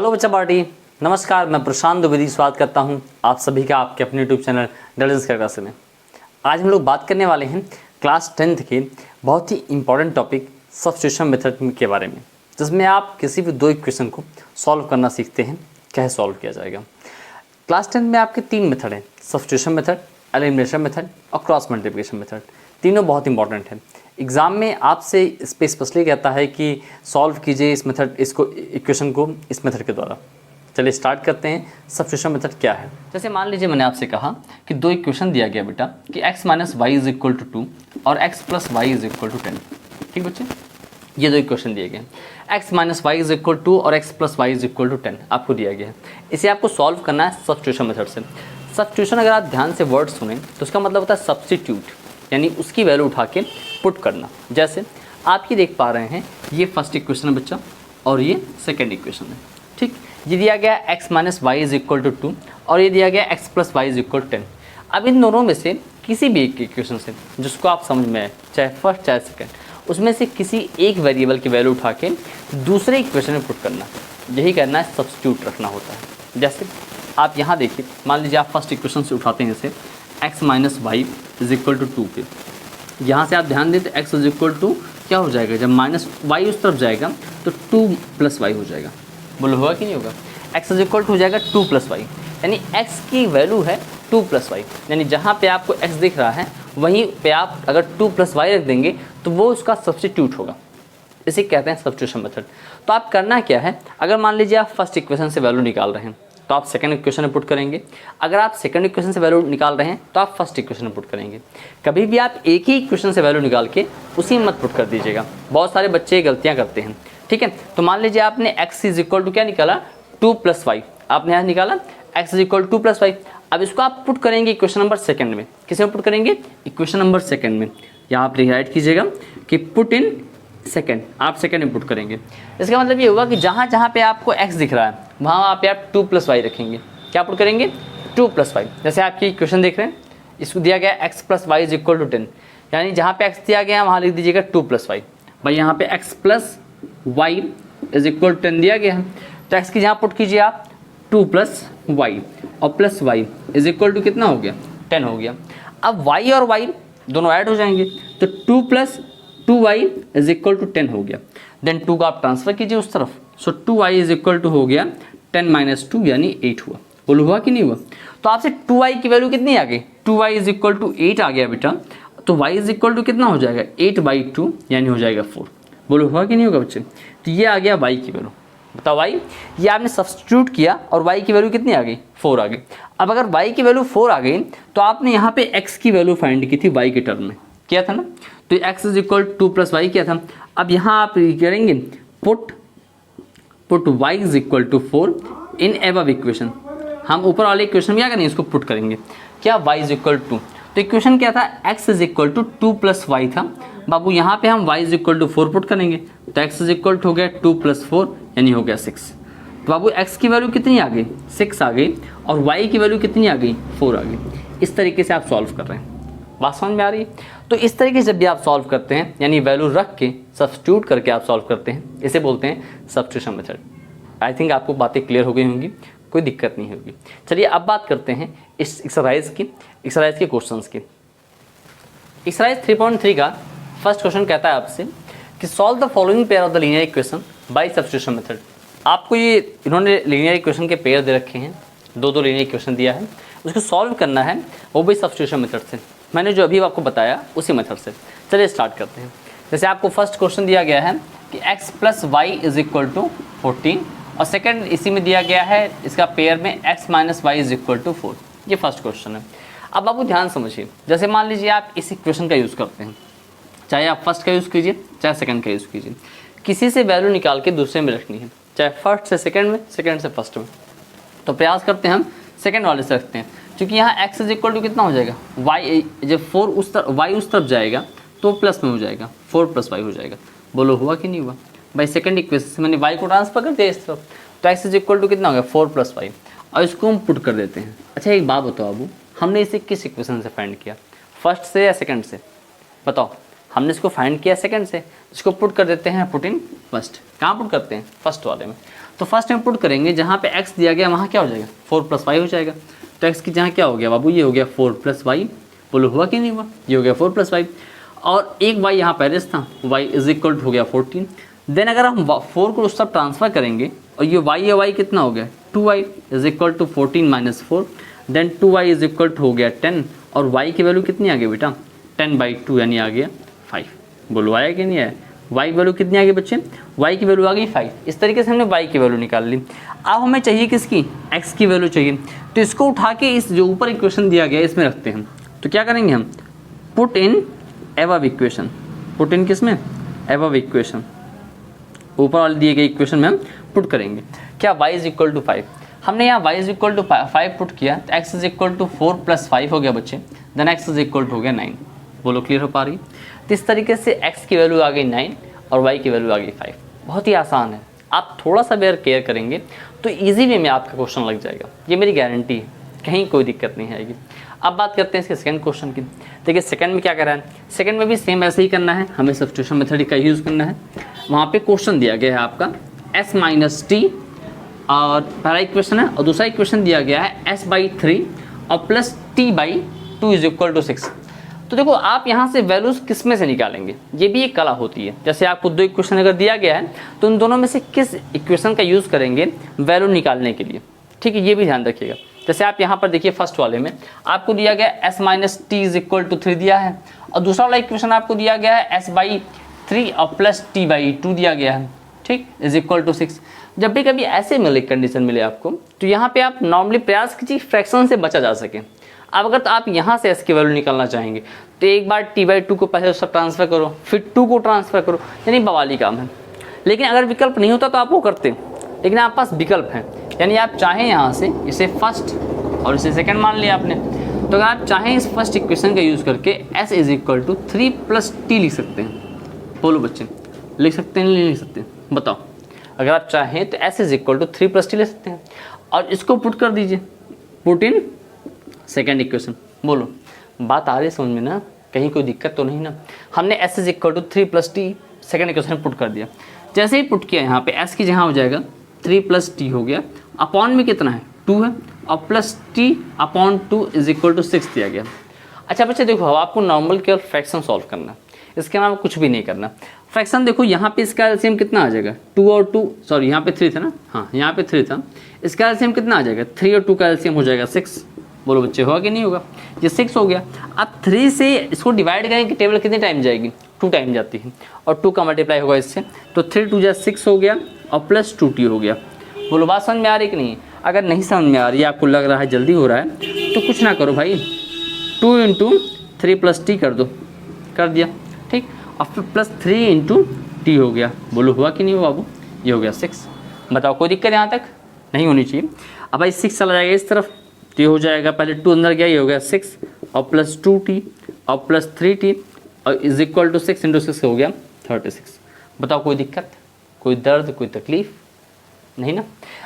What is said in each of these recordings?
Hello बच्चा party, नमस्कार। मैं प्रशांत द्विवेदी स्वागत करता हूं आप सभी का आपके अपने यूट्यूब चैनल इंटेलिजेंस क्लास में। आज हम लोग बात करने वाले हैं क्लास 10th के बहुत ही इंपॉर्टेंट टॉपिक सब्स्टिट्यूशन मेथड के बारे में, जिसमें आप किसी भी दो इक्वेशन को सॉल्व करना सीखते हैं, कैसे सॉल्व किया जाएगा। क्लास 10 में आपके तीन मेथड हैं, सब्स्टिट्यूशन मेथड, एलिमिनेशन मेथड और क्रॉस मल्टीप्लिकेशन मेथड। तीनों बहुत इंपॉर्टेंट हैं। एग्ज़ाम में आपसे इस पे स्पेशली कहता है कि सॉल्व कीजिए इसको इक्वेशन को इस मेथड के द्वारा। चलिए स्टार्ट करते हैं। सब्स्टिट्यूशन मेथड क्या है। जैसे मान लीजिए मैंने आपसे कहा कि दो इक्वेशन दिया गया बेटा कि x minus y is equal to 2 और x plus y is equal to 10। ठीक बच्चे, ये दो इक्वेशन दिए गए, x minus y is equal to और x plus y is equal to 10 आपको दिया गया है। इसे आपको सॉल्व करना है सब्स्टिट्यूशन मेथड से। सब्स्टिट्यूशन अगर आप ध्यान से वर्ड सुने तो उसका मतलब होता है सब्स्टिट्यूट, यानी उसकी वैल्यू उठा के पुट करना। जैसे आप ये देख पा रहे हैं, ये फर्स्ट इक्वेशन है बच्चा और ये सेकेंड इक्वेशन है। ठीक, ये दिया गया x minus y is equal to 2 और ये दिया गया x plus y is equal to 10। अब इन दोनों में से किसी भी एक इक्वेशन से जिसको आप समझ में आए, चाहे फर्स्ट चाहे सेकेंड, उसमें से किसी एक वेरिएबल की वैल्यू उठा के दूसरे इक्वेशन में पुट करना, यही करना है, सब्स्टिट्यूट रखना होता है। जैसे आप यहाँ देखिए, मान लीजिए आप फर्स्ट इक्वेशन से उठाते हैं इसे x minus y is equal to 2 पे। यहाँ से आप ध्यान दें तो x इज इक्वल टू क्या हो जाएगा, जब माइनस वाई उस तरफ जाएगा तो 2 प्लस वाई हो जाएगा। बोलो होगा कि नहीं होगा? x इज इक्वल टू हो जाएगा 2 प्लस वाई, यानी x की वैल्यू है 2 प्लस वाई, यानी जहाँ पे आपको x दिख रहा है वहीं पे आप अगर 2 प्लस वाई रख देंगे तो वो उसका सब्स्टिट्यूट होगा। इसे कहते हैं सब्स्टिट्यूशन मेथड। तो आप करना क्या है, अगर मान लीजिए आप फर्स्ट इक्वेशन से वैल्यू निकाल रहे हैं तो आप सेकंड इक्वेशन में पुट करेंगे। अगर आप सेकंड इक्वेशन से वैल्यू निकाल रहे हैं तो आप फर्स्ट इक्वेशन में पुट करेंगे। कभी भी आप एक ही इक्वेशन से वैल्यू निकाल के उसी में मत पुट कर दीजिएगा। बहुत सारे बच्चे ये गलतियां करते हैं। ठीक है, तो मान लीजिए आपने x इज इक्वल टू क्या निकाला, 2 प्लस वाई। आपने यहाँ निकाला x is equal to 2 plus y. अब इसको आप पुट करेंगे इक्वेशन नंबर सेकंड में। किस में पुट करेंगे? इक्वेशन नंबर सेकंड में। यहाँ आप राइट कीजिएगा कि पुट इन सेकंड, आप सेकंड में पुट करेंगे। इसका मतलब ये होगा कि जहाँ जहाँ पे आपको x दिख रहा है वहाँ पे आप 2 प्लस वाई रखेंगे। क्या पुट करेंगे? 2 प्लस वाई। जैसे आपकी इक्वेशन देख रहे हैं, इसको दिया गया x plus y is equal to 10, यानी जहाँ पे x दिया गया वहाँ लिख दीजिएगा 2 प्लस वाई। भाई यहाँ पे x plus y is equal to 10 दिया गया है, तो x की जहाँ पुट कीजिए आप 2 प्लस वाई और plus y is equal to कितना हो गया, 10 हो गया। अब y और y दोनों ऐड हो जाएंगे तो 2 plus 2y is equal to 10 हो गया। देन 2 का आप ट्रांसफर कीजिए उस तरफ, सो 2y इज इक्वल टू हो गया 10 माइनस 2 यानी 8 हुआ। बोलो हुआ कि नहीं हुआ? तो आपसे 2y की वैल्यू कितनी आ गई, 2y इज इक्वल टू 8 आ गया बेटा, तो y इज इक्वल टू कितना हो जाएगा, 8/2 यानी हो जाएगा 4। बोलो हुआ कि नहीं होगा बच्चे? तो ये आ गया y की वैल्यू। बताओ y, ये आपने सब्स्टिट्यूट किया और y की वैल्यू कितनी आ गई, 4 आ गई। अब अगर y की वैल्यू 4 आ गई तो आपने यहाँ पे x की वैल्यू फाइंड की थी y के टर्म में, किया था ना, तो x is equal 2 plus y किया था। अब यहाँ आप करेंगे put y is equal to 4 in above equation. हम ऊपर वाले इक्वेशन में क्या करेंगे, इसको पुट करेंगे। क्या y इज इक्वल टू, तो इक्वेशन क्या था, x is equal to 2 plus y था बाबू, यहाँ पे हम y is equal to 4 put करेंगे तो x इज इक्वल टू हो गया 2 प्लस 4 यानी हो गया 6। तो बाबू x की वैल्यू कितनी आ गई, 6 आ गई, और y की वैल्यू कितनी आ गई, 4 आ गई। इस तरीके से आप सॉल्व कर रहे हैं। बात समझ में आ रही है? तो इस तरीके से जब भी आप सॉल्व करते हैं, यानी वैल्यू रख के सब्स्टिट्यूट करके आप सॉल्व करते हैं, इसे बोलते हैं सब्स्टिट्यूशन मेथड। आई थिंक आपको बातें क्लियर हो गई होंगी, कोई दिक्कत नहीं होगी। चलिए अब बात करते हैं इस एक्सरसाइज के क्वेश्चंस की। एक्सरसाइज 3.3 का फर्स्ट क्वेश्चन कहता है आपसे कि solve the following pair of the linear equation by substitution method. आपको ये इन्होंने लीनियर इक्वेशन के पेयर दे रखे हैं, दो लीनियर इक्वेशन दिया है, उसको सॉल्व करना है वो भी सब्स्टिट्यूशन मेथड से। मैंने जो अभी आपको बताया उसी मेथड से। चलिए स्टार्ट करते हैं। जैसे आपको फर्स्ट क्वेश्चन दिया गया है कि x plus y is equal to 14 और सेकंड इसी में दिया गया है इसका पेयर में x minus y is equal to 4। ये फर्स्ट क्वेश्चन है। अब आपको ध्यान समझिए, जैसे मान लीजिए आप इस इक्वेशन का यूज़ करते हैं, चाहे आप फर्स्ट का यूज़ कीजिए चाहे सेकंड का यूज़ कीजिए, किसी से वैल्यू निकाल के दूसरे में रखनी है, चाहे फर्स्ट से सेकंड में, सेकंड से फर्स्ट में। तो प्रयास करते हैं हम सेकंड वाले से रखते हैं, क्योंकि यहाँ x इज इक्वल टू कितना हो जाएगा, y जब 4 उस तरफ y उस तरफ जाएगा तो प्लस में हो जाएगा, 4 प्लस वाई हो जाएगा। बोलो हुआ कि नहीं हुआ? भाई सेकंड इक्वेशन से मैंने y को ट्रांसफर कर दिया इस तरफ, तो x इज इक्वल टू कितना हो गया, 4 प्लस वाई, और इसको हम पुट कर देते हैं। अच्छा एक बात बताओ अबू, हमने इसे किस इक्वेशन से फाइंड किया, फर्स्ट से या सेकंड से? बताओ। हमने इसको फाइंड किया सेकंड से, इसको पुट कर देते हैं, पुट इन फर्स्ट। कहाँ पुट करते हैं? फर्स्ट वाले में। तो फर्स्ट में पुट करेंगे, जहाँ पे x दिया गया वहाँ क्या हो जाएगा 4 + y हो जाएगा। तो x की जहाँ क्या हो गया बाबू, ये हो गया 4 + y। बोलो हुआ कि नहीं हुआ, ये हो गया 4 + y। और एक y यहाँ पहले से था, y = हो गया 14। देन अगर हम 4 को उस तरफ ट्रांसफ़र करेंगे और ये y कितना हो गया 2y = 14 - 4। देन 2y = हो गया 10 और y की वैल्यू कितनी आ गई बेटा 10/2 यानी आ गया 5। बोलो आया कि नहीं आया, y की वैल्यू कितनी आ गई बच्चे, y की वैल्यू आ गई 5। इस तरीके से हमने y की वैल्यू निकाल ली। अब हमें चाहिए किसकी, x की वैल्यू चाहिए। तो इसको उठा के इस जो ऊपर इक्वेशन दिया गया है इसमें रखते हैं। तो क्या करेंगे हम, put in above equation. Put in किस में, एबव इक्वेशन, ऊपर वाले दिए गए इक्वेशन में हम पुट करेंगे। क्या y = 5, हमने यहाँ y = 5 पुट किया तो x = 4 + 5 हो गया बच्चे। देन x = हो गया 9। बोलो क्लियर हो पा रही है। तो इस तरीके से x की वैल्यू आ गई 9 और y की वैल्यू आ गई 5। बहुत ही आसान है, आप थोड़ा सा बेयर केयर करेंगे तो ईजी वे में आपका क्वेश्चन लग जाएगा, ये मेरी गारंटी है, कहीं कोई दिक्कत नहीं आएगी। अब बात करते हैं इसके सेकंड क्वेश्चन की। देखिए सेकंड में क्या कर रहा है, सेकंड में भी सेम ऐसे ही करना है, हमें सब्स्टिट्यूशन मेथड का यूज़ करना है। वहाँ पे क्वेश्चन दिया गया है आपका s - t और पहला इक्वेशन है और दूसरा इक्वेशन दिया गया है s/3 और +t/2 = 6। तो देखो आप यहाँ से वैल्यूज किस में से निकालेंगे, ये भी एक कला होती है। जैसे आपको 2 इक्वेशन अगर दिया गया है तो उन दोनों में से किस इक्वेशन का यूज़ करेंगे वैल्यू निकालने के लिए, ठीक है, ये भी ध्यान रखिएगा। जैसे आप यहाँ पर देखिए फर्स्ट वाले में आपको दिया गया है s - t = 3 दिया है और दूसरा वाला इक्वेशन आपको दिया गया है s/3 और +t/2 दिया गया है, ठीक, = 6। जब भी कभी ऐसे मिले कंडीशन मिले आपको तो यहाँ पे आप नॉर्मली प्रयास कीजिए फ्रैक्शन से बचा जा सके। अब अगर तो आप यहाँ से s की वैल्यू निकालना चाहेंगे तो एक बार t/2 को पहले उसका ट्रांसफ़र करो, फिर 2 को ट्रांसफ़र करो, यानी बवाली काम है। लेकिन अगर विकल्प नहीं होता तो आप वो करते, लेकिन आपके पास विकल्प है, यानी आप चाहें यहाँ से इसे फर्स्ट और इसे सेकंड मान लिया आपने, तो अगर आप चाहें इस फर्स्ट इक्वेशन का यूज़ करके s = 3 + t लिख सकते हैं। बोलो बच्चे लिख सकते हैं नहीं लिख सकते, बताओ। अगर आप चाहें तो s = 3 + t ले सकते हैं और इसको पुट कर दीजिए, पुट इन सेकेंड इक्वेशन। बोलो बात आ रही है समझ में ना, कहीं कोई दिक्कत तो नहीं ना। हमने s = 3 + t सेकेंड इक्वेशन में पुट कर दिया। जैसे ही पुट किया यहाँ पे s की जहाँ हो जाएगा 3 + t हो गया, अपॉन में कितना है 2 है और +t/2 = 6 दिया गया। अच्छा बच्चे देखो अब आपको नॉर्मल केवल फ्रैक्शन सॉल्व करना, इसके अलावा कुछ भी नहीं करना। फ्रैक्शन देखो यहाँ पे इसका एलसीएम कितना आ जाएगा 2 और 2, सॉरी यहाँ पे 3 था ना, हाँ यहाँ पे 3 था, इसका एलसीएम कितना आ जाएगा 3 और 2 का एलसीएम हो जाएगा 6। बोलो बच्चे होगा कि नहीं होगा, ये 6 हो गया। अब 3 से इसको डिवाइड करेंगे टेबल कितने टाइम जाएगी 2 टाइम जाती है और 2 का मल्टीप्लाई होगा इससे, तो 3 × 2 = 6 हो गया और +2t हो गया। बोलो बात समझ में आ रही कि नहीं। अगर नहीं समझ में आ रही है, आपको लग रहा है जल्दी हो रहा है, तो कुछ ना करो भाई, 2 × 3 + t कर दो, कर दिया, ठीक, और फिर +3 × t हो गया। बोलो हुआ कि नहीं हुआ बाबू, ये हो गया 6। बताओ कोई दिक्कत यहाँ तक नहीं होनी चाहिए। अब भाई 6 चला जाएगा इस तरफ तो ये हो जाएगा, पहले 2 अंदर गया, ये हो गया 6 और +2t और +3t और = 6 × 6 हो गया 36। बताओ कोई दिक्कत, कोई दर्द, कोई तकलीफ नहीं ना।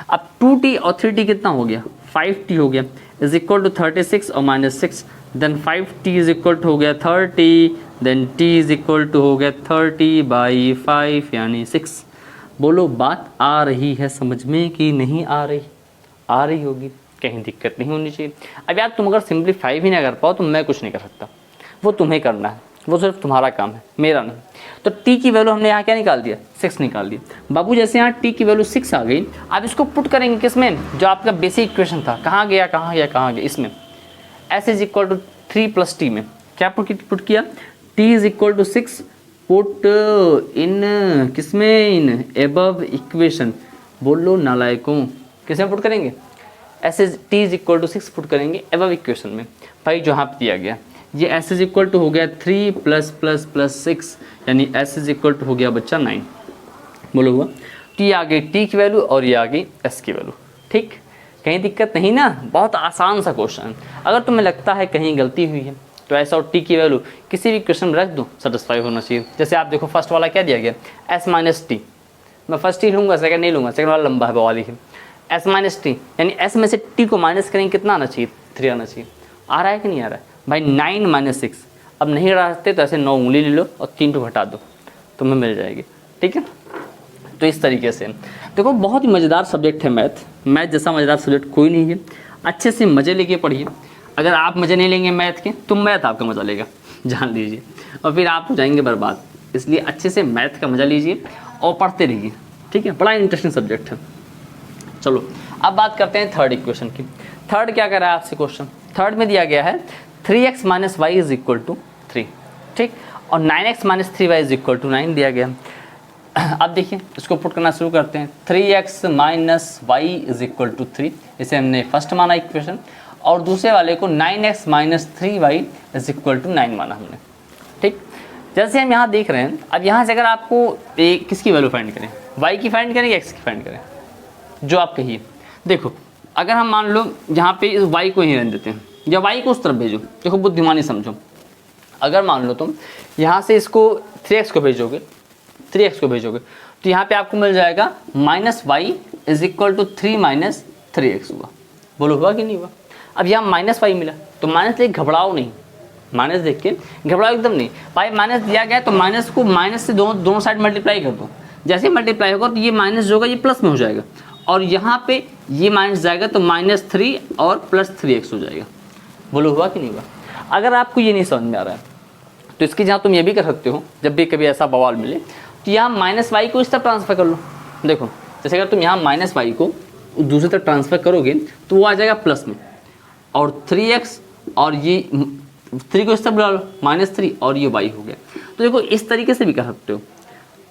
अब 2t और 3t कितना हो गया 5t हो गया, = 36 और -6, देन 5t हो गया 30, देन t हो गया 30/5 यानी 6। बोलो बात आ रही है समझ में कि नहीं आ रही, आ रही होगी, कहीं दिक्कत नहीं होनी चाहिए। अब यार तुम अगर सिंप्लीफाई भी ना कर पाओ तो मैं कुछ नहीं कर सकता, वो तुम्हें करना है, वो सिर्फ तुम्हारा काम है, मेरा नहीं। तो t की वैल्यू हमने यहाँ क्या निकाल दिया 6 निकाल दिया। बाबू जैसे यहाँ t की वैल्यू 6 आ गई, अब इसको पुट करेंगे किस में, जो आपका बेसिक इक्वेशन था, कहाँ गया कहाँ गया कहाँ गया, इसमें s = 3 + t में क्या पुट किया, t = 6 पुट इन किसमें, इन एबव इक्वेशन। बोलो नालायकों, किसमें पुट करेंगे, t = 6 पुट करेंगे एबव इक्वेशन में। भाई जो यहाँ पे दिया गया ये s = हो गया 3 ++ 6 यानी s = हो गया बच्चा 9। बोलो हुआ, t आ गई t की वैल्यू और ये आ गई s की वैल्यू, ठीक, कहीं दिक्कत नहीं ना। बहुत आसान सा क्वेश्चन। अगर तुम्हें लगता है कहीं गलती हुई है तो ऐसा और t की वैल्यू किसी भी क्वेश्चन में रख दो, सेटिस्फाई होना चाहिए। जैसे आप देखो फर्स्ट वाला क्या दिया गया s - t, मैं फर्स्ट ही लूँगा, सेकंड नहीं लूँगा, सेकंड वाला लंबा है बवाली है। s - t यानी s में से t को माइनस करेंगे कितना आना चाहिए 3 आना चाहिए। आ रहा है कि नहीं आ रहा है भाई, 9 - 6। अब नहीं रहते तो ऐसे 9 उंगली ले लो और 3 तो घटा दो, तुम्हें मिल जाएगी, ठीक है। तो इस तरीके से देखो, बहुत ही मज़ेदार सब्जेक्ट है मैथ जैसा मज़ेदार सब्जेक्ट कोई नहीं है। अच्छे से मज़े लेके पढ़िए। अगर आप मज़े नहीं लेंगे मैथ के तो मैथ आपका मज़ा लेगा, जान लीजिए, और फिर आप हो जाएंगे बर्बाद। इसलिए अच्छे से मैथ का मज़ा लीजिए और पढ़ते रहिए, ठीक है। बड़ा इंटरेस्टिंग सब्जेक्ट है। चलो अब बात करते हैं थर्ड इक्वेशन की। थर्ड क्या कर रहा है आपसे क्वेश्चन, थर्ड में दिया गया है 3x minus y is equal to 3, ठीक, और 9x minus 3y is equal to 9 दिया गया। अब देखिए इसको पुट करना शुरू करते हैं। 3x minus y is equal to 3, इसे हमने फर्स्ट माना इक्वेशन, और दूसरे वाले को 9x minus 3y is equal to 9 माना हमने, ठीक। जैसे हम यहाँ देख रहे हैं, अब यहाँ से अगर आपको किसकी वैल्यू फाइंड करें, y की फाइंड करें या x की फाइंड करें, जो आप कहिए। देखो अगर हम मान लो यहाँ पे इस y को ही रहने देते हैं या y को उस तरफ भेजो, देखो बुद्धिमानी समझो। अगर मान लो तुम यहाँ से इसको 3x को भेजोगे, 3x को भेजोगे तो यहाँ पे आपको मिल जाएगा minus y is equal to 3 minus 3x हुआ। बोलो हुआ कि नहीं हुआ। अब यहाँ माइनस वाई मिला तो माइनस देख घबराओ नहीं, माइनस देख के घबराओ एकदम नहीं। भाई माइनस दिया गया तो माइनस को माइनस से दोनों साइड मल्टीप्लाई कर दो। जैसे मल्टीप्लाई होगा तो ये माइनस जो होगा ये प्लस में हो जाएगा, और यहाँ पे ये माइनस जाएगा तो -3 और प्लस 3x हो जाएगा। बोलो हुआ कि नहीं हुआ। अगर आपको ये नहीं समझ में आ रहा है तो इसकी जहाँ तुम ये भी कर सकते हो, जब भी कभी ऐसा बवाल मिले तो यहाँ माइनस वाई को इस तरफ ट्रांसफर कर लो। देखो जैसे अगर तुम यहाँ माइनस वाई को दूसरी तरफ ट्रांसफर करोगे तो वो आ जाएगा प्लस में, और 3x और ये 3 को इस तरफ बुला लो -3 और ये y हो गया। तो देखो इस तरीके से भी कर सकते हो,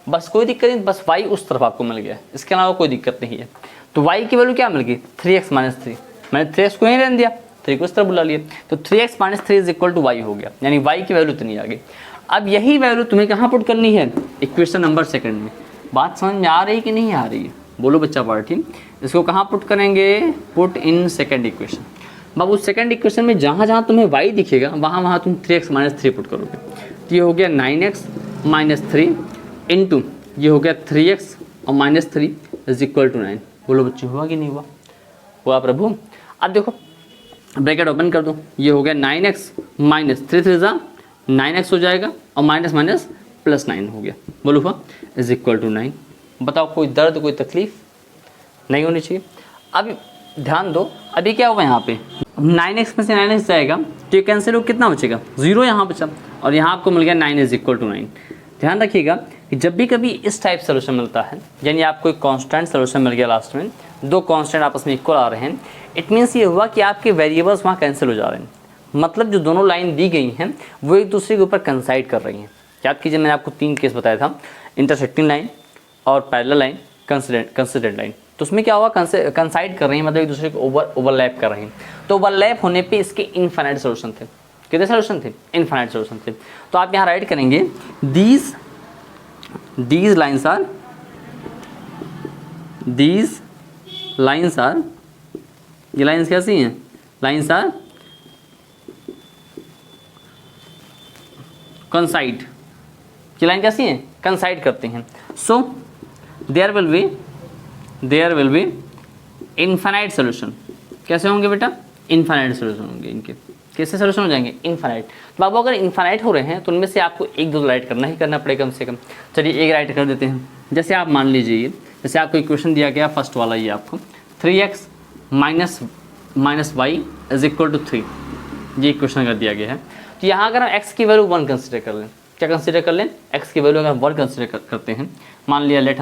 बस कोई दिक्कत नहीं, बस y उस तरफ आपको मिल गया, इसके अलावा कोई दिक्कत नहीं है। तो y की वैल्यू क्या मिल गई 3x माइनस 3, मैंने 3x को ही रहने दिया, 3 को इस तरफ बुला लिया, तो 3x minus 3 is equal to y हो गया, यानी y की वैल्यू इतनी आ गई। अब यही वैल्यू तुम्हें कहाँ पुट करनी है, इक्वेशन नंबर सेकंड में। बात समझ में आ रही कि नहीं आ रही है, बोलो बच्चा पार्टी। इसको कहाँ पुट करेंगे, put in second equation. Babu second equation में जहाँ जहाँ तुम्हें y दिखेगा वहाँ वहाँ तुम 3x माइनस 3 पुट करोगे। तो ये हो गया 9x माइनस 3 इंटू ये हो गया 3x और माइनस 3 इज इक्वल टू 9। बोलो बच्चे हुआ कि नहीं हुआ, हुआ प्रभु। अब देखो ब्रैकेट ओपन कर दो, ये हो गया 9x माइनस 3 3 जा 9x हो जाएगा और माइनस माइनस प्लस 9 हो गया। बोलो हुआ इज इक्वल टू 9। बताओ कोई दर्द कोई तकलीफ नहीं होनी चाहिए। अब ध्यान दो अभी क्या हुआ यहाँ पे 9x में से 9x जाएगा तो ये कैंसिल हो, कितना बचेगा 0 यहाँ बचा, और यहाँ आपको मिल गया 9 इज इक्वल टू 9। ध्यान रखिएगा कि जब भी कभी इस टाइप सोल्यूशन मिलता है, यानी आपको एक कांस्टेंट सोल्यूशन मिल गया, लास्ट में दो कांस्टेंट आपस में इक्वल आ रहे हैं, इट मीन्स ये हुआ कि आपके वेरिएबल्स वहाँ कैंसिल हो जा रहे हैं। मतलब जो दोनों लाइन दी गई हैं वो एक दूसरे के ऊपर कंसाइड कर रही हैं। याद कीजिए मैंने आपको 3 केस बताया था, इंटरसेक्टिंग लाइन और पैरेलल लाइन, कंसिडेंट लाइन। तो उसमें क्या हुआ, कंसाइड कर रही हैं, मतलब एक दूसरे को ओवरलैप कर रही हैं। तो ओवरलैप होने पे इसके इनफाइनाइट सोल्यूशन थे। कितने सोल्यूशन थे, इनफाइनाइट सोल्यूशन थे। तो आप यहाँ राइट करेंगे these lines are ये लाइन्स कैसी हैं, लाइन्स आर कंसाइड, ये लाइन कैसी हैं, कंसाइड करते हैं। So there will be infinite solution. कैसे होंगे बेटा, इनफाइनाइट सोल्यूशन होंगे इनके। कैसे सोल्यूशन हो जाएंगे, इनफाइनाइट। तो बाबू अगर इनफाइनाइट हो रहे हैं तो उनमें से आपको एक दो राइट करना ही करना पड़ेगा कम से कम। चलिए एक राइट कर देते हैं। जैसे आप मान लीजिए, जैसे आपको इक्वेशन दिया गया फर्स्ट वाला, ये आपको 3x minus y is equal to 3, ये इक्वेशन अगर दिया गया है तो यहाँ अगर हम x की वैल्यू 1 कंसिडर कर लें, क्या कंसिडर कर लें, x की वैल्यू अगर 1 कंसिडर करते हैं, मान लिया let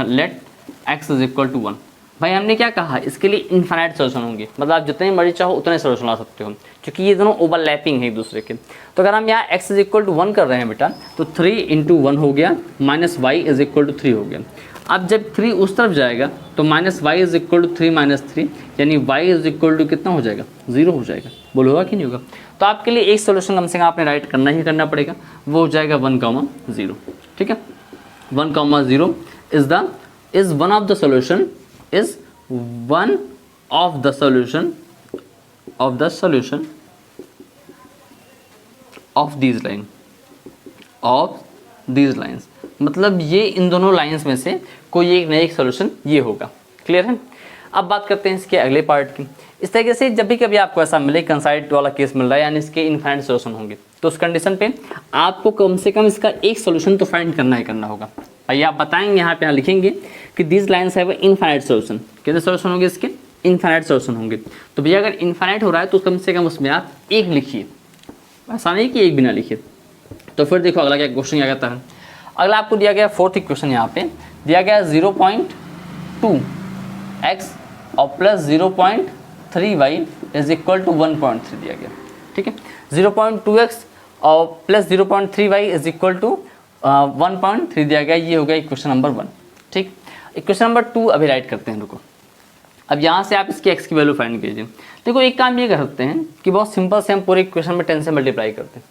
x is equal to 1। भाई हमने क्या कहा, इसके लिए इनफाइनाइट सोल्यूशन होंगे, मतलब आप जितने मर्जी चाहो उतने सोल्यूशन ला सकते हो, क्योंकि ये दोनों ओवरलैपिंग है एक दूसरे के। तो अगर हम यहाँ x इज इक्वल टू 1 कर रहे हैं बेटा, तो 3 इंटू 1 हो गया minus y is equal to 3 हो गया। अब जब 3 उस तरफ जाएगा तो minus y is equal to 3 minus 3, यानी y इज इक्वल टू कितना हो जाएगा, 0 हो जाएगा। बोलो होगा कि नहीं होगा। तो आपके लिए एक सोल्यूशन कम से कम आपने राइट करना ही करना पड़ेगा, वो हो जाएगा 1,0। ठीक है, 1,0 is one of the solution of these lines. मतलब ये इन दोनों लाइंस में से कोई एक नया सोल्यूशन ये होगा। क्लियर है। अब बात करते हैं इसके अगले पार्ट की। इस तरीके से जब भी कभी आपको ऐसा मिले कंसाइड वाला केस मिल रहा है, यानी इसके इनफाइनाइट सोल्यूशन होंगे, तो उस कंडीशन पे आपको कम से कम इसका एक सोल्यूशन तो फाइंड करना ही करना होगा। भाई आप बताएंगे यहाँ पे लिखेंगे कि this lines have infinite solution, कितने सोल्यूशन होंगे इसके, इनफाइनाइट सोल्यूशन होंगे। तो भैया अगर इनफाइनाइट हो रहा है तो कम से कम उसमें आप एक लिखिए, ऐसा नहीं कि एक बिना लिखिए। तो फिर देखो अगला क्या क्वेश्चन क्या कहता है। अगला आपको दिया गया फोर्थ इक्वेशन, यहाँ पे दिया गया 0.2x और plus 0.3y is equal to 1.3 दिया गया, ठीक है। 0.2x और plus 0.3y is equal to 1.3 दिया गया, ये हो गया इक्वेशन नंबर 1, ठीक। इक्वेशन नंबर 2 अभी राइट करते हैं, रुको। अब यहाँ से आप इसकी x की वैल्यू फाइंड कीजिए। देखो एक काम ये कर सकते हैं कि बहुत सिंपल से हम पूरे इक्वेशन में 10 से मल्टीप्लाई करते हैं,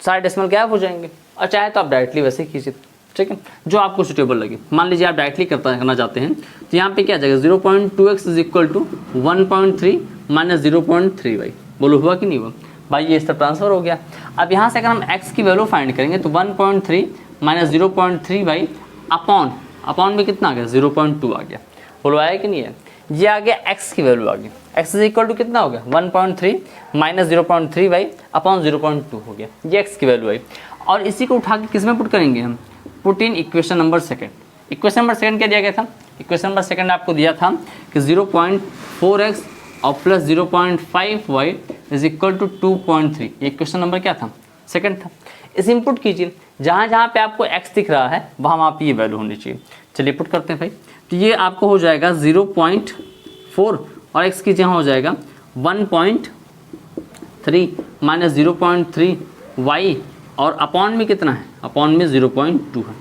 सारे डेसिमल गैप हो जाएंगे, और चाहे तो आप डायरेक्टली वैसे ही कीजिए, ठीक है, जो आपको सुटेबल लगे। मान लीजिए आप डायरेक्टली करना चाहते हैं तो यहाँ पे क्या आ जाएगा 0.2x is equal to 1.3 minus 0.3y। बोलो हुआ कि नहीं हुआ भाई, ये इस तरफ ट्रांसफर हो गया। अब यहाँ से अगर हम x की वैल्यू फाइंड करेंगे तो 1.3 माइनस 0.3y अपॉन में कितना आ गया 0.2 आ गया। बोलो आया कि नहीं है, ये आ गया x की वैल्यू आ गई। x इज इक्वल टू कितना हो गया 1.3 माइनस 0.3y अपॉन 0.2 हो गया, ये x की वैल्यू आई। और इसी को उठा के किस में पुट करेंगे हम, put in equation number second. Equation number second क्या दिया गया था, इक्वेशन नंबर सेकंड आपको दिया था कि 0.4x और प्लस 0.5y is equal to 2.3। Equation number क्या था, सेकंड था। इस इनपुट कीजिए, जहाँ जहाँ पे आपको x दिख रहा है वहाँ पे ये वैल्यू होनी चाहिए। चलिए पुट करते हैं भाई, तो ये आपको हो जाएगा 0.4 और x की जगह हो जाएगा 1.3 माइनस 0.3y और अपॉन में कितना है, अपॉन में 0.2 है।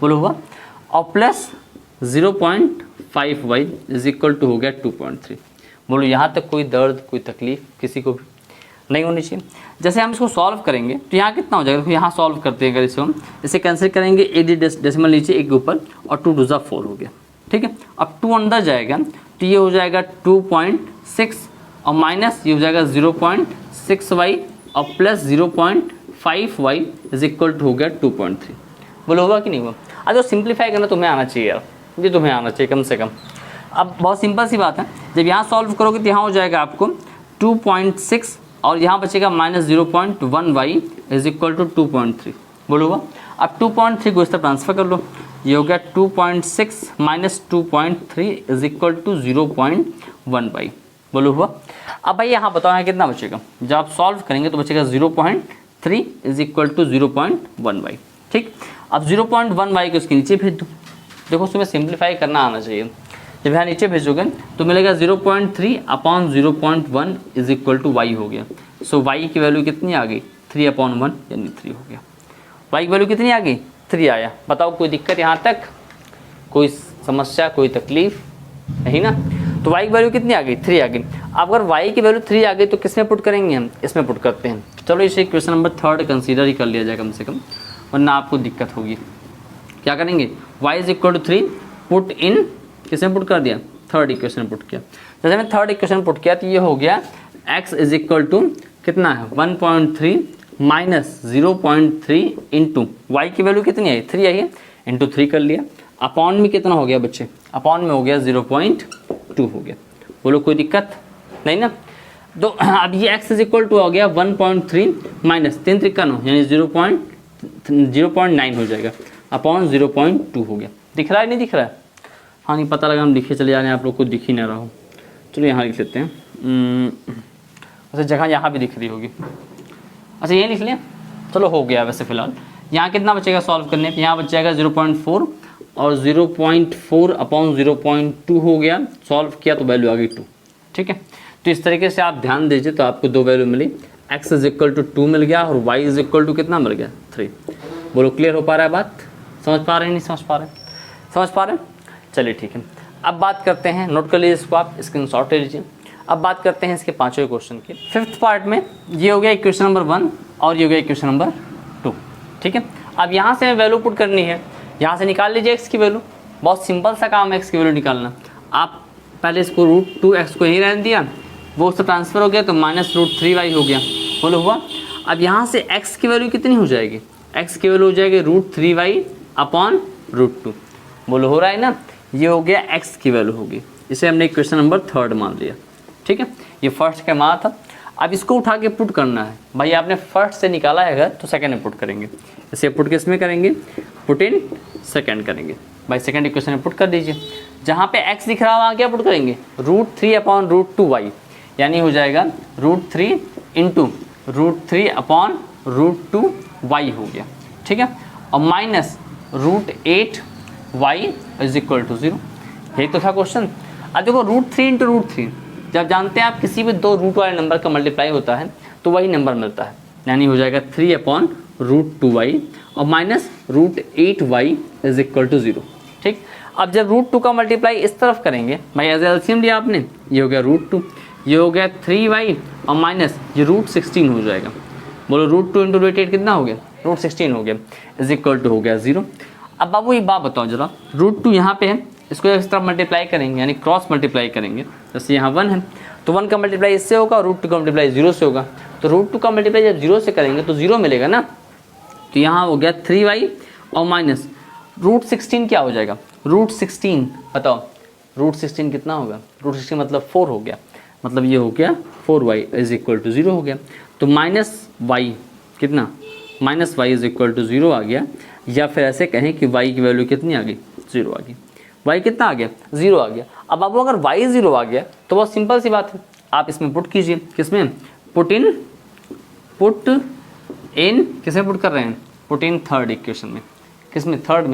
बोलो हुआ, और प्लस 0.5y इज इक्वल टू हो गया 2.3। बोलो यहाँ तक कोई दर्द कोई तकलीफ किसी को भी नहीं होनी चाहिए। जैसे हम इसको सॉल्व करेंगे तो यहाँ कितना हो जाएगा, तो यहाँ सॉल्व करते हैं अगर इसको हम इसे कैंसिल करेंगे, एक डेसिमल नीचे एक ऊपर और 2 2 4 हो गया, ठीक है। अब 2 अंदर जाएगा तो ये हो जाएगा 2.6 और माइनस ये हो जाएगा 0.6y और प्लस 0.5y इज इक्वल टू हो गया 2.3। बोलो हुआ कि नहीं हुआ। अब जो सिंप्लीफाई करना तुम्हें आना चाहिए यार, ये तुम्हें आना चाहिए कम से कम। अब बहुत सिंपल सी बात है, जब यहाँ सॉल्व करोगे तो यहाँ हो जाएगा आपको 2.6 और यहाँ बचेगा minus 0.1y is equal to 2.3। बोलो हुआ। अब 2.3 को इस तरफ ट्रांसफर कर लो, ये हो गया 2.6 minus 2.3 is equal to 0.1y। बोलो हुआ। अब भाई यहाँ बताओ यहाँ कितना बचेगा, जब आप सॉल्व करेंगे तो बचेगा 0.3 इज इक्वल टू 0.1y, ठीक। अब 0.1y को इसके नीचे भेज दो। देखो तुम्हें सिंप्लीफाई करना आना चाहिए। जब यहाँ नीचे भेजोगे तो मिलेगा 0.3 upon 0.1 is equal to y हो गया। सो y की वैल्यू कितनी आ गई 3/1 यानी 3 हो गया। y की वैल्यू कितनी आ गई 3 आया। बताओ कोई दिक्कत यहाँ तक, कोई समस्या कोई तकलीफ नहीं ना। तो y की वैल्यू कितनी आ गई 3 आ गई। अब अगर y की वैल्यू 3 आ गई तो किस में पुट करेंगे हम, इसमें पुट करते हैं। चलो इसे क्वेश्चन नंबर 3 कंसीडर ही कर लिया जाए कम से कम, वरना आपको दिक्कत होगी। क्या करेंगे y is equal to 3 put in, किसमें पुट कर दिया 3rd इक्वेशन में पुट किया। जैसे मैं 3rd इक्वेशन पुट किया तो ये हो गया x इज इक्वल टू कितना है 1.3 माइनस 0.3 इंटू वाई की वैल्यू कितनी आई 3 आई है, इंटू 3 कर लिया। अपॉन में कितना हो गया बच्चे, अपॉन में हो गया 0.2 हो गया। बोलो कोई दिक्कत नहीं ना। तो अब ये x इज इक्वल टू हो गया 1.3 माइनस 3 3 9 यानी 0.9 हो जाएगा, अपॉन 0.2 हो गया। दिख रहा है नहीं दिख रहा है, हाँ नहीं पता लगा हम लिखे चले जा रहे हैं, आप लोग को दिख ही ना रहा हो। चलो यहाँ लिख लेते हैं। अच्छा जगह यहाँ भी दिख रही होगी, अच्छा ये लिख लें। चलो हो गया वैसे फ़िलहाल। यहाँ कितना बचेगा सॉल्व करने पे, यहाँ बच जाएगा 0.4 और 0.4 अपॉन 0.2 हो गया। सॉल्व किया तो वैल्यू आ गई 2, ठीक है। तो इस तरीके से आप ध्यान दीजिए तो आपको 2 वैल्यू मिली, x इज इक्वल टू 2 मिल गया और y इज इक्वल टू कितना मिल गया 3। बोलो क्लियर हो पा रहा है बात, समझ पा रहे हैं नहीं समझ पा रहे, समझ पा रहे हैं। चलिए ठीक है, अब बात करते हैं, नोट कर लीजिए इसको, आप स्क्रीनशॉट ले लीजिए। अब बात करते हैं इसके 5वें क्वेश्चन की। 5th पार्ट में ये हो गया इक्वेशन नंबर 1 और ये हो गया इक्वेशन नंबर 2, ठीक है। अब यहाँ से वैल्यू पुट करनी है, यहाँ से निकाल लीजिए x की वैल्यू। बहुत सिंपल सा काम है x की वैल्यू निकालना। आप पहले इसको √2x को यहीं रहने दिया, वो उससे ट्रांसफर हो गया तो माइनस √3y हो गया। बोलो हुआ। अब यहाँ से x की वैल्यू कितनी हो जाएगी, x की वैल्यू हो जाएगी √3y अपॉन √2। बोलो हो रहा है ना, ये हो गया x की वैल्यू होगी। इसे हमने क्वेश्चन नंबर 3 मान लिया, ठीक है। ये फर्स्ट का मान था। अब इसको उठा के पुट करना है। भाई आपने फर्स्ट से निकाला है अगर तो सेकंड में पुट करेंगे। इसे पुट किस में करेंगे, पुट इन सेकंड करेंगे। भाई सेकंड इक्वेशन में पुट कर दीजिए। जहाँ पे x दिख रहा है वहाँ क्या पुट करेंगे, √3/√2y, यानी हो जाएगा √3 इंटू √3/√2y हो गया, ठीक है, और minus √8y is equal to 0। यही तो था क्वेश्चन। अब देखो √3 इंटू √3, जब जानते हैं आप किसी भी दो रूट वाले नंबर का मल्टीप्लाई होता है तो वही नंबर मिलता है, यानी हो जाएगा 3/√2y और minus √8y is equal to 0, ठीक। अब जब √2 का मल्टीप्लाई इस तरफ करेंगे, भाई एज एलसीएम लिया आपने, ये हो गया √2, ये हो गया 3y और माइनस ये √16 हो जाएगा। बोलो √2 इंटू √8 कितना हो गया, √16 हो गया, इज इक्वल टू हो गया 0। अब बाबू एक बात बताओ जरा, √2 यहाँ पे है, इसको इस तरफ मल्टीप्लाई करेंगे यानी क्रॉस मल्टीप्लाई करेंगे, जैसे यहाँ 1 है तो 1 का मल्टीप्लाई इससे होगा और √2 का मल्टीप्लाई 0 से होगा, तो √2 का मल्टीप्लाई जब 0 से करेंगे तो 0 मिलेगा ना, तो यहाँ हो गया 3y और माइनस √16 क्या हो जाएगा, √16 बताओ, √16 कितना होगा, √16 मतलब 4 हो गया, मतलब ये हो गया 4y इज इक्वल टू 0 हो गया, तो माइनस y कितना, minus y is equal to 0 आ गया, या फिर ऐसे कहें कि y की वैल्यू कितनी आ गई, 0 आ गई। y कितना आ गया, 0 आ गया। अब आपको अगर y 0 आ गया तो बहुत सिंपल सी बात है, आप इसमें पुट कीजिए, किसमें, पुट इन किसमें पुट कर रहे हैं, पुट इन थर्ड इक्वेशन में, किसमें, थर्ड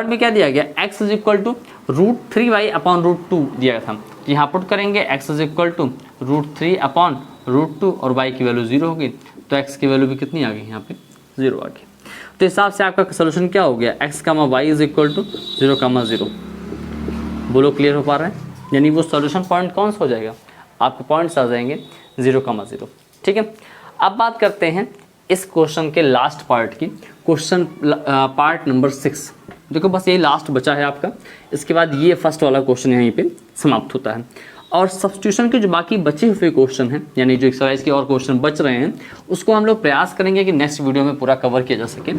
में क्या दिया गया, x is equal to √3y/√2 दिया था, तो यहाँ पुट करेंगे x इज इक्वल टू √3/√2 और y की वैल्यू 0 होगी, तो x की वैल्यू भी कितनी आ गई, यहाँ पे 0 आ गई। तो हिसाब से आपका सोल्यूशन क्या हो गया, x, y is equal to 0,0। बोलो क्लियर हो पा रहा है, यानी वो सॉल्यूशन पॉइंट कौन सा हो जाएगा, आपके पॉइंट्स आ जाएंगे 0,0, ठीक है। अब बात करते हैं इस क्वेश्चन के लास्ट पार्ट की, क्वेश्चन पार्ट नंबर 6। देखो बस यही लास्ट बचा है आपका, इसके बाद ये फर्स्ट वाला क्वेश्चन यहीं पे समाप्त होता है, और सब्स्टिट्यूशन के जो बाकी बचे हुए क्वेश्चन हैं, यानी जो एक्सरसाइज के और क्वेश्चन बच रहे हैं, उसको हम लोग प्रयास करेंगे कि नेक्स्ट वीडियो में पूरा कवर किया जा सके।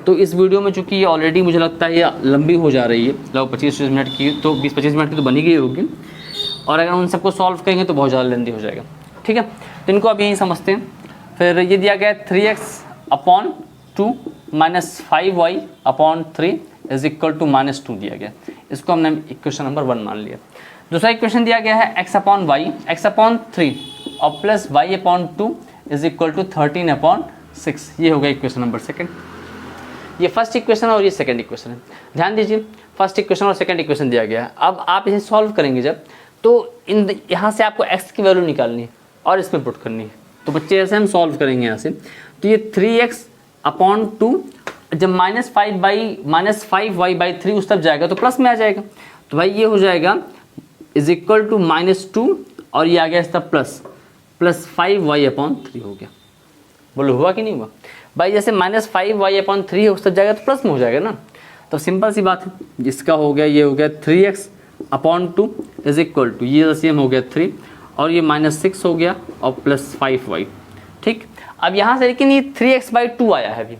तो इस वीडियो में चूँकि ये ऑलरेडी मुझे लगता है ये लंबी हो जा रही है, लगभग 25 मिनट की, तो 20-25 मिनट की तो बनी गई होगी, और अगर उन सबको सॉल्व करेंगे तो बहुत ज़्यादा लेंदी हो जाएगा, ठीक है। तो इनको अब यहीं समझते हैं। फिर ये दिया गया 3x/2 minus 5y/3 is equal to -2 दिया गया, इसको हमने इक्वेशन नंबर 1 मान लिया। दूसरा इक्वेशन दिया गया है x/3 और plus y/2 is equal to 13/6, ये हो गया इक्वेशन नंबर 2। ये फर्स्ट इक्वेशन और ये सेकंड इक्वेशन है। ध्यान दीजिए, फर्स्ट इक्वेशन और सेकंड इक्वेशन दिया गया है। अब आप इसे सॉल्व करेंगे जब, तो यहाँ से आपको x की वैल्यू निकालनी है और इसमें पुट करनी है। तो बच्चे ऐसे हम सॉल्व करेंगे यहाँ से, तो ये 3x/2 जब -5y/3 उस तक जाएगा तो प्लस में आ जाएगा, तो भाई ये हो जाएगा इज इक्वल टू -2 और ये आ गया इसका प्लस 5y/3 हो गया। बोलो हुआ कि नहीं हुआ भाई, जैसे -5y/3 है उस तक जाएगा तो प्लस में हो जाएगा ना, तो सिंपल सी बात है, जिसका हो गया ये हो गया 3x/2 इज इक्वल टू, ये सेम हो गया 3 और ये -6 हो गया और प्लस 5y, ठीक। अब यहाँ से लेकिन ये 3x/2 आया है, अभी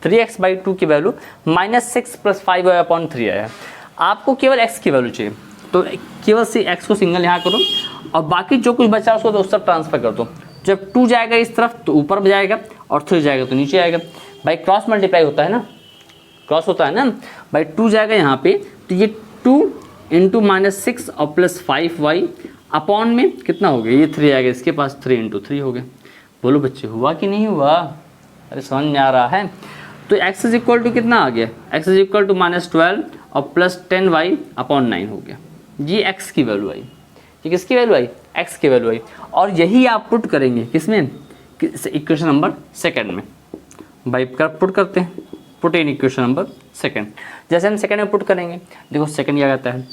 3x/2 की वैल्यू -6 + 5y/3 आया है। आपको केवल x की वैल्यू चाहिए, तो केवल से x को सिंगल यहाँ करो और बाकी जो कुछ बचा उसको तो उस तरफ ट्रांसफर कर दो। जब 2 जाएगा इस तरफ तो ऊपर जाएगा और 3 जाएगा तो नीचे आएगा। भाई क्रॉस मल्टीप्लाई होता है ना, क्रॉस होता है ना भाई, 2 जाएगा यहाँ पे तो ये 2 इंटू -6 और प्लस 5y अपॉन में कितना हो गया, ये 3 आएगा, इसके पास 3 इंटू 3 हो गया। बोलो बच्चे हुआ कि नहीं हुआ, अरे समझ में आ रहा है। तो x इज इक्वल टू कितना आ गया, x इज इक्वल टू -12 और प्लस 10y/9 हो गया। ये x की वैल्यू आई, ये किसकी वैल्यू आई, x की वैल्यू आई, और यही आप पुट करेंगे किसमें, इक्वेशन नंबर 2 में। भाई पुट करते हैं, पुट इन इक्वेशन नंबर 2। जैसे हम सेकंड में पुट करेंगे, देखो सेकंड क्या कहता है,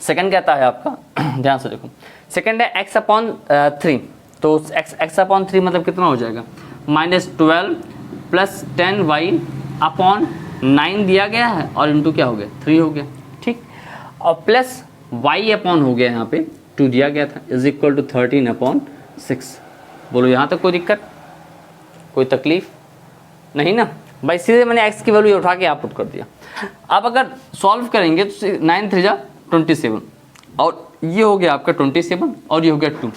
सेकंड कहता है आपका ध्यान से देखो, सेकंड है x/3, तो x/3 मतलब कितना हो जाएगा, -12 प्लस 10y/9 दिया गया है और इंटू क्या हो गया 3 हो गया, ठीक, और प्लस y/, हो गया यहाँ पे 2 दिया गया था, इज इक्वल टू 13/6। बोलो यहाँ तक कोई दिक्कत, कोई तकलीफ नहीं ना भाई, सीधे मैंने x की वैल्यू उठा के यहाँ पुट कर दिया। अब अगर सॉल्व करेंगे तो 9 3 जा 27 और ये हो गया आपका 27 और ये हो गया 2।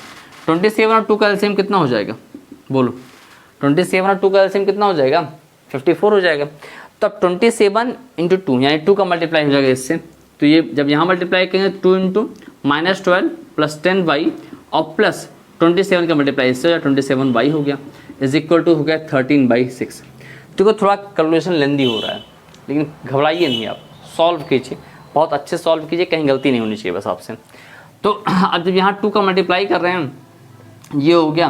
27 और 2 का एलसीएम कितना हो जाएगा, बोलो 27 और 2 का एलसीएम कितना हो जाएगा, 54 हो जाएगा। तो अब 27 इंटू 2 यानी 2 का मल्टीप्लाई हो जाएगा इससे, तो ये जब यहाँ मल्टीप्लाई करेंगे 2 इंटू -12 प्लस 10y और प्लस 27 का मल्टीप्लाई इससे 27y हो गया, इज इक्वल टू हो गया 13/6। देखो थोड़ा कैलकुलेशन लेंदी हो रहा है, लेकिन घबराइए नहीं, आप सॉल्व कीजिए, बहुत अच्छे सॉल्व कीजिए, कहीं गलती नहीं होनी चाहिए बस आपसे। तो अब जब यहाँ 2 का मल्टीप्लाई कर रहे हैं, ये हो गया,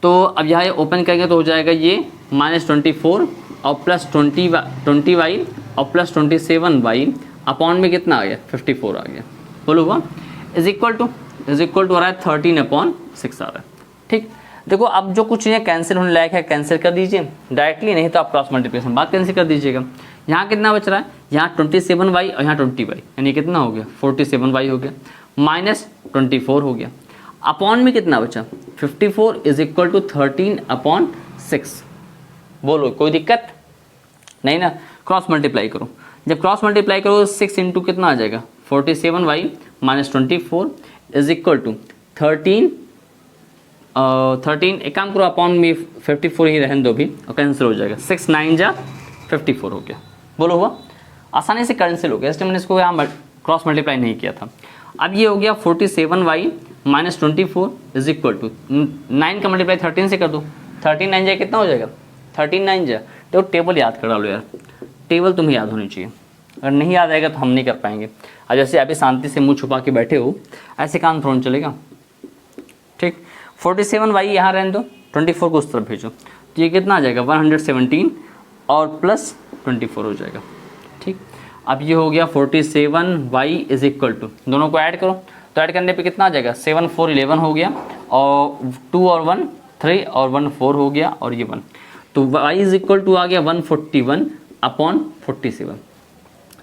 तो अब यहाँ ये ओपन करेंगे तो हो जाएगा ये -24 और प्लस 20y और प्लस 27y अपॉन में कितना आ गया 54 आ गया, बोलो हुआ, इज इक्वल टू हो रहा है 13/6 आ रहा है। ठीक, देखो अब जो कुछ चीज़ें कैंसिल होने लायक है कैंसिल कर दीजिए डायरेक्टली, नहीं तो आप क्रॉस मल्टीप्लिकेशन बाद कैंसिल कर दीजिएगा। यहाँ कितना बच रहा है, यहाँ 27y और यहाँ 20y, यानी कितना हो गया 47y हो गया, -24 हो गया, अपॉन में कितना बचा 54 इज इक्वल टू 13/6। बोलो कोई दिक्कत नहीं ना, क्रॉस मल्टीप्लाई करो, जब क्रॉस मल्टीप्लाई करो 6 इंटू कितना आ जाएगा 47y -24 इज इक्वल टू 13, एक काम करो अपॉन में 54 ही रहने दो भी और कैंसिल हो जाएगा, 6 9 जा 54 हो गया, बोलो हुआ, आसानी से कैंसिल हो गया, इसलिए मैंने इसको यहाँ क्रॉस मल्टीप्लाई नहीं किया था। अब ये हो गया 47y -24 इज इक्वल टू 9 का मल्टीप्लाई 13 से कर दो, 13 9 जाए कितना हो जाएगा 13 9 जा, तो टेबल याद कर डालो यार, टेबल तुम्हें याद होनी चाहिए, अगर नहीं याद आएगा तो हम नहीं कर पाएंगे। अब जैसे अभी शांति से मुंह छुपा के बैठे हो, ऐसे काम थोड़ा चलेगा। ठीक, 47y यहाँ रहने दो, 24 को उस तरफ भेजो, तो ये कितना आ जाएगा 117 और प्लस 24 हो जाएगा। ठीक, अब ये हो गया 47y इज इक्वल टू, दोनों को ऐड करो, तो ऐड करने पे कितना आ जाएगा 7 4 11 हो गया, और 2 और 1 3 और 1 4 हो गया, और ये 1, तो y इज इक्वल टू आ गया 141 अपॉन 47।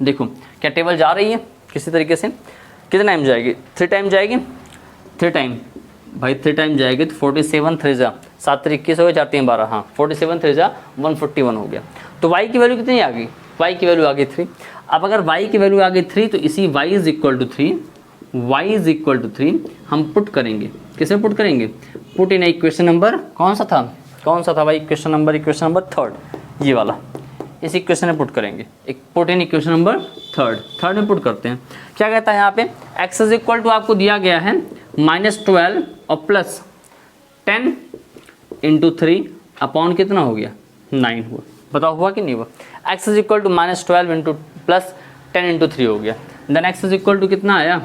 देखो क्या टेबल जा रही है किसी तरीके से, कितना टाइम जाएगी 3 टाइम जाएगी, 3 टाइम भाई 3 टाइम जाएगी, तो 47 3 जा 7 21 हो गया, 4 3 12, हाँ 47 3 जा 141 हो गया। तो y की वैल्यू कितनी आ गई, y की वैल्यू आ गई 3। अब अगर y की वैल्यू आ गई 3 तो इसी y इज इक्वल टू 3 हम पुट करेंगे, किसमें पुट करेंगे, पुट इन इक्वेशन नंबर कौन सा था भाई, इक्वेशन नंबर 3, ये वाला, इस इक्वेशन में पुट करेंगे, एक पुट इन इक्वेशन नंबर 3 में पुट करते हैं। क्या कहता है यहाँ पे, x इज इक्वल टू आपको दिया गया है -12 और प्लस 10 इंटू 3 अपॉन कितना हो गया 9 हुआ, बताओ हुआ कि नहीं हुआ, x is equal to -12 into plus 10 into 3 हो गया, then x is equal to कितना आया,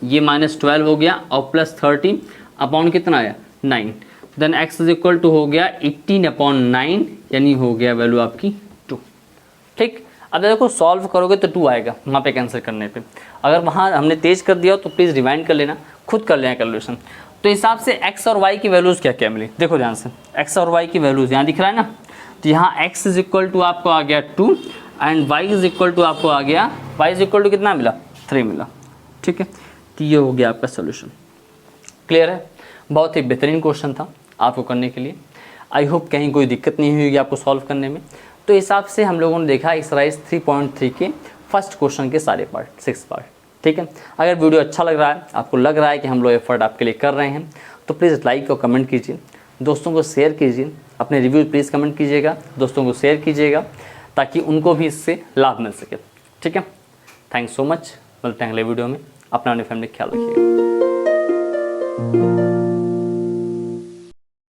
ये -12 हो गया और प्लस 30 अपॉन कितना आया 9, then x is equal to हो गया 18/9, यानी हो गया वैल्यू आपकी 2। ठीक, अब देखो सॉल्व करोगे तो 2 आएगा वहाँ पे कैंसिल करने पे, अगर वहाँ हमने तेज कर दिया तो प्लीज़ रिवाइंड कर लेना, खुद कर लेना कैलकुलेशन। तो हिसाब से x और y की वैल्यूज़ क्या क्या मिली, देखो ध्यान से, x और y की वैल्यूज़ यहाँ दिख रहा है ना, तो यहाँ x इज इक्वल टू आपको आ गया 2 and y is equal to आपको आ गया, y इज इक्वल टू कितना मिला 3 मिला। ठीक है, तो ये हो गया आपका सोल्यूशन। क्लियर है, बहुत ही बेहतरीन क्वेश्चन था आपको करने के लिए, आई होप कहीं कोई दिक्कत नहीं हुई आपको सॉल्व करने में। तो हिसाब से हम लोगों ने देखा एक्सरसाइज 3.3 के फर्स्ट क्वेश्चन के सारे पार्ट 6 पार्ट। ठीक है, अगर वीडियो अच्छा लग रहा है, आपको लग रहा है कि हम लोग एफर्ट आपके लिए कर रहे हैं, तो प्लीज़ लाइक और कमेंट कीजिए, दोस्तों को शेयर कीजिए, अपने रिव्यू प्लीज़ कमेंट कीजिएगा, दोस्तों को शेयर कीजिएगा ताकि उनको भी इससे लाभ मिल सके। ठीक है, थैंक्स सो मच, मिलते हैं अगले वीडियो में, अपना अपनी फैमिली का ख्याल रखिएगा।